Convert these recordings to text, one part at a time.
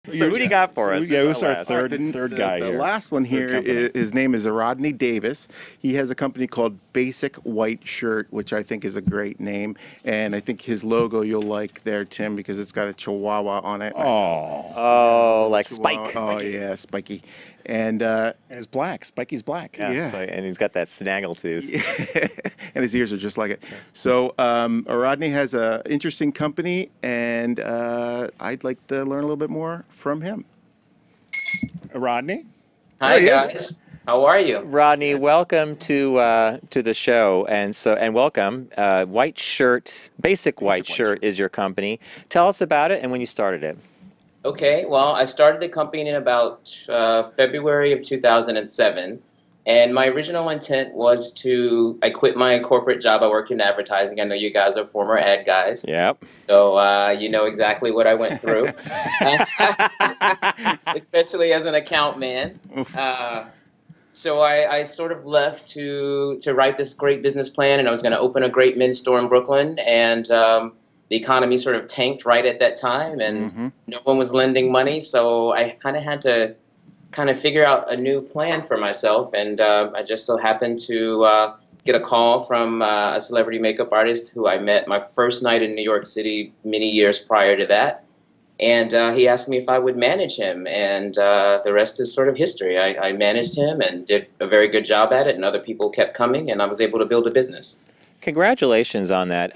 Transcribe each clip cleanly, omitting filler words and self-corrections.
So who do you got for us? Yeah, who's our last? third guy the here? last one here, his name is Erodney Davis. He has a company called Basic White Shirt, which I think is a great name. And I think his logo you'll like there, Tim, because it's got a chihuahua on it. Oh, like Chihuahua. Spike. Oh, yeah, Spiky. And it's black. Spiky's black. Yeah. So, and he's got that snaggle tooth. and his ears are just like it. So Erodney has an interesting company, and I'd like to learn a little bit more from him. Rodney? Hi guys, how are you? Rodney, welcome to the show, and welcome. White Shirt, Basic White Shirt is your company. Tell us about it and when you started it. Okay, well, I started the company in about February of 2007, and my original intent was I quit my corporate job. I work in advertising. I know you guys are former ad guys. Yep. So you know exactly what I went through, especially as an account man. So I sort of left to write this great business plan, and I was going to open a great men's store in Brooklyn, and the economy sort of tanked right at that time, and no one was lending money, so I kind of had to figure out a new plan for myself, and I just so happened to get a call from a celebrity makeup artist who I met my first night in New York City many years prior to that, and he asked me if I would manage him, and the rest is sort of history. I managed him and did a very good job at it, and other people kept coming, and I was able to build a business. Congratulations on that.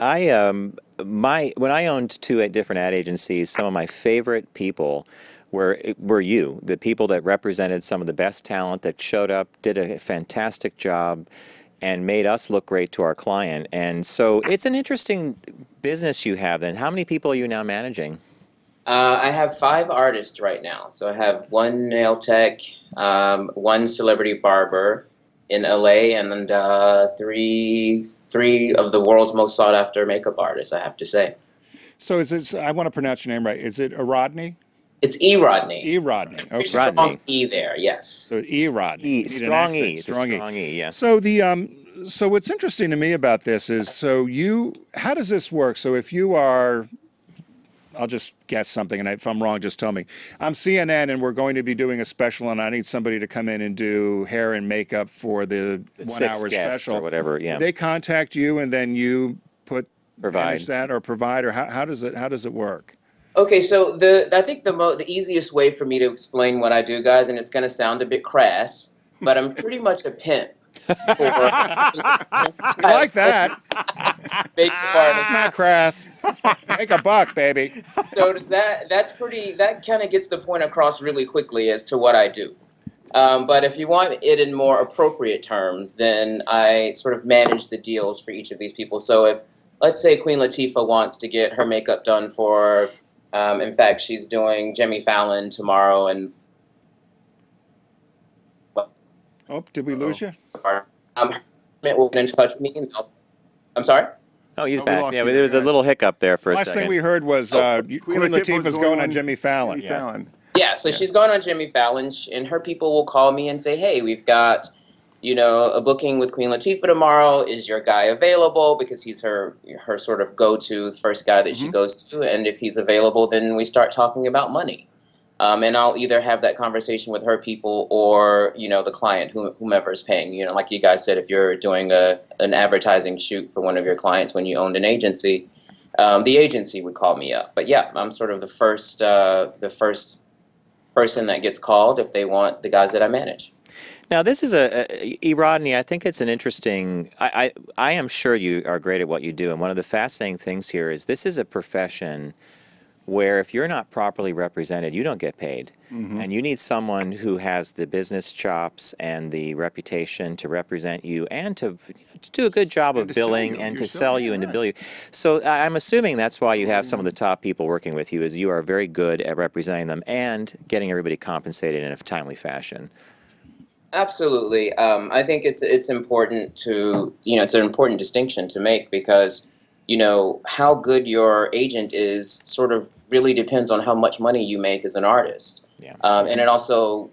When I owned two different ad agencies, some of my favorite people were you, the people that represented some of the best talent that showed up, did a fantastic job, and made us look great to our client. And so it's an interesting business you have then. How many people are you now managing? I have 5 artists right now. So I have 1 nail tech, 1 celebrity barber in LA, and 3 of the world's most sought after makeup artists, I have to say. So is it, I want to pronounce your name right, is it Erodney? It's Erodney. Erodney. Okay. Strong Rodney. E there, yes. So Erodney. Strong E. Strong E, yes. So so what's interesting to me about this is, how does this work? So if you are, I'll just guess something, and if I'm wrong, just tell me. I'm CNN, and we're going to be doing a special, and I need somebody to come in and do hair and makeup for the 1 hour special or whatever. Yeah. They contact you, and then you manage that or provide, or how does it work? Okay, so I think the easiest way for me to explain what I do, guys, and it's going to sound a bit crass, but I'm pretty much a pimp. I like that. It's not crass. Make a buck, baby. So that kind of gets the point across really quickly as to what I do. But if you want it in more appropriate terms, then I sort of manage the deals for each of these people. So if, let's say, Queen Latifah wants to get her makeup done for, in fact, she's doing Jimmy Fallon tomorrow, and oh, did we lose you? Will get in touch with me. I'm sorry? Oh, he's back. Yeah, there was a little hiccup there for a second. Last thing we heard was Queen Latifah's going on Jimmy Fallon. Yeah, so she's going on Jimmy Fallon, and her people will call me and say, hey, we've got, a booking with Queen Latifah tomorrow. Is your guy available? Because he's her sort of go-to first guy that she goes to. And if he's available, then we start talking about money. And I'll either have that conversation with her people or, the client, whomever is paying. Like you guys said, if you're doing an advertising shoot for one of your clients when you owned an agency, the agency would call me up. But yeah, I'm sort of the first person that gets called if they want the guys that I manage. Now, this is Erodney, I think it's an interesting, I am sure you are great at what you do. And one of the fascinating things here is this is a profession where if you're not properly represented, you don't get paid. And you need someone who has the business chops and the reputation to represent you and to do a good job of billing and to sell you and to bill you. So I'm assuming that's why you have some of the top people working with you, is you are very good at representing them and getting everybody compensated in a timely fashion. Absolutely. I think it's important to, it's an important distinction to make because, how good your agent is sort of really depends on how much money you make as an artist. Yeah. And it also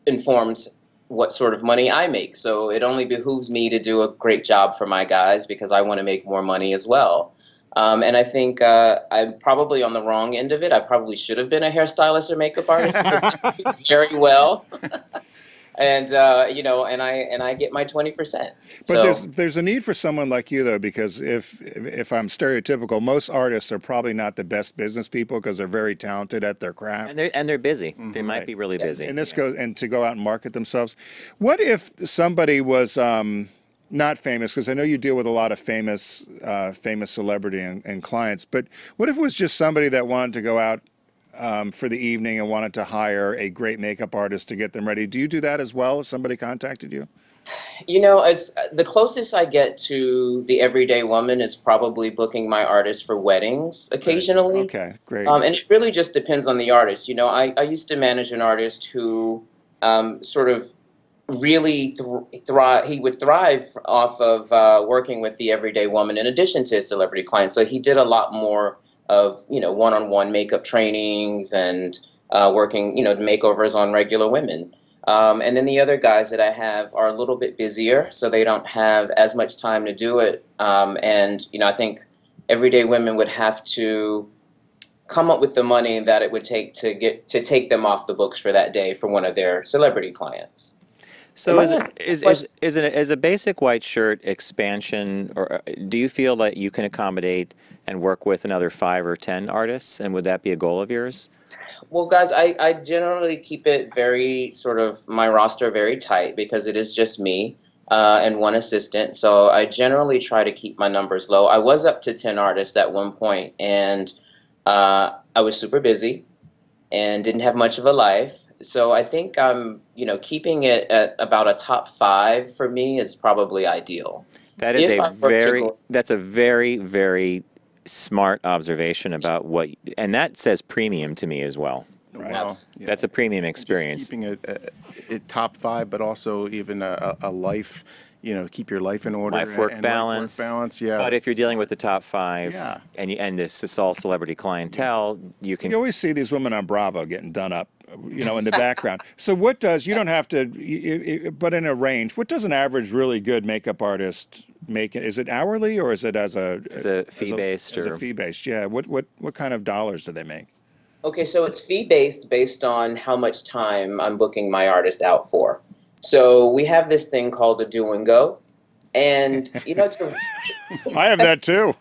informs what sort of money I make. So it only behooves me to do a great job for my guys because I want to make more money as well. And I think I'm probably on the wrong end of it. I probably should have been a hairstylist or makeup artist very well. And and I get my 20%. But So there's a need for someone like you though, because if I'm stereotypical, most artists are probably not the best business people because they're very talented at their craft. And they're busy. They might be really busy. And this goes and to go out and market themselves. What if somebody was not famous? Because I know you deal with a lot of famous celebrity and clients. But what if it was just somebody that wanted to go out for the evening and wanted to hire a great makeup artist to get them ready? Do you do that as well if somebody contacted you? As the closest I get to the everyday woman is probably booking my artists for weddings occasionally. Right. Okay, great. And it really just depends on the artist. I used to manage an artist who sort of really thrive. He would thrive off of working with the everyday woman in addition to his celebrity clients. So he did a lot more of one-on-one makeup trainings and working makeovers on regular women. And then the other guys that I have are a little bit busier, so they don't have as much time to do it. I think everyday women would have to come up with the money that it would take to take them off the books for that day for one of their celebrity clients. So is a basic white shirt expansion, or do you feel that you can accommodate and work with another 5 or 10 artists, and would that be a goal of yours? Well, guys, I generally keep it very sort of my roster very tight because it is just me and one assistant. So I generally try to keep my numbers low. I was up to 10 artists at one point, and I was super busy and didn't have much of a life. So I think keeping it at about a top 5 for me is probably ideal. That's a very, very smart observation about and that says premium to me as well. Right. Wow. That's a premium experience. Just keeping it top 5, but also even a life, keep your life in order. Life-work balance. Life-work balance, yeah. But if you're dealing with the top 5, Yeah. and this is all celebrity clientele, you can. You always see these women on Bravo getting done up, in the background. So what does, you don't have to, but in a range, what does an average really good makeup artist make? Is it hourly or is it as a fee-based? As a fee-based, yeah. What kind of dollars do they make? Okay, so it's fee-based based on how much time I'm booking my artist out for. So we have this thing called a do and go. And, it's I have that too.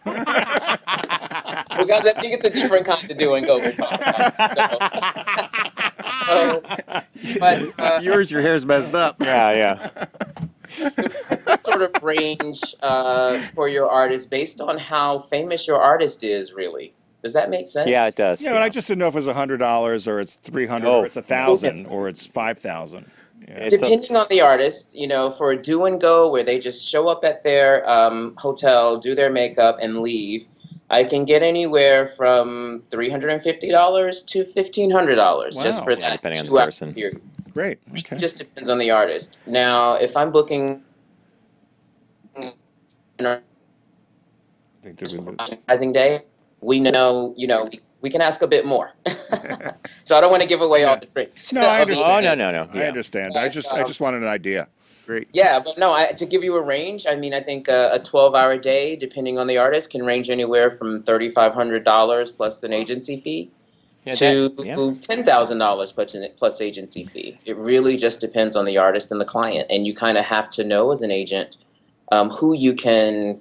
because I think it's a different kind of do and go we're talking about. Yours, your hair's messed up. Yeah. Sort of range for your artist based on how famous your artist is, really. Does that make sense? Yeah, it does. Yeah, but I just didn't know if it was $100 or it's $300 or it's $1,000 or it's $5,000. Yeah. Depending on the artist, for a do and go where they just show up at their hotel, do their makeup, and leave, I can get anywhere from $350 to $1,500 just for that depending on the 2 hour person. period. Great. Okay. It just depends on the artist. Now, if I'm booking an advertising day, we know, we can ask a bit more. So I don't want to give away all the tricks. No, I understand. Oh, no. I understand. I just wanted an idea. Great. Yeah, but no, to give you a range, I think a 12-hour day, depending on the artist, can range anywhere from $3,500 plus an agency fee to $10,000 plus agency fee. It really just depends on the artist and the client, and you kind of have to know as an agent who you can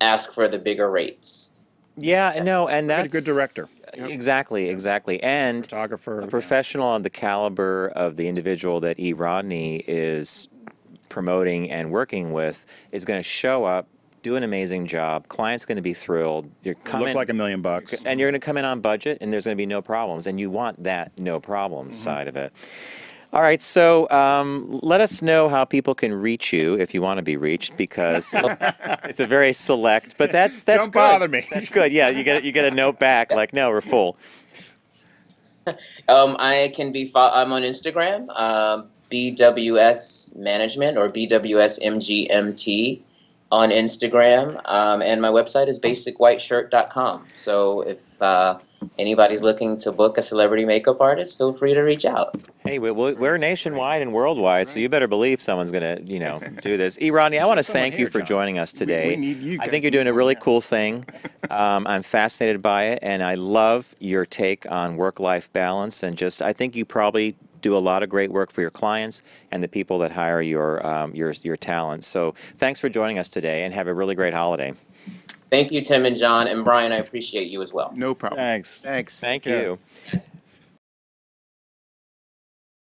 ask for the bigger rates. Yeah, no, and that's a good director. Exactly, and Photographer, a professional on the caliber of the individual that Erodney is promoting and working with is going to show up, do an amazing job. Client's going to be thrilled. You're coming, look like $1 million, and you're going to come in on budget, and there's going to be no problems. And you want that no problems side of it. All right, so let us know how people can reach you if you want to be reached, because it's a very select. But that's Don't good. bother me. That's good. Yeah, you get a note back like, no, we're full. I can be. I'm on Instagram, BWS Management or BWS MGMT on Instagram, and my website is basicwhiteshirt.com. So if anybody's looking to book a celebrity makeup artist, feel free to reach out. Hey, we're nationwide and worldwide, so you better believe someone's going to, do this. Erodney, I want to someone thank you here, for John. joining us today. We need you I guys think you're doing a more really now. cool thing. I'm fascinated by it, and I love your take on work-life balance. And I think you probably do a lot of great work for your clients and the people that hire your talent. So thanks for joining us today, and have a really great holiday. Thank you, Tim and John, and Brian, I appreciate you as well. No problem. Thanks. Thanks. Thank Yeah. you. Yes.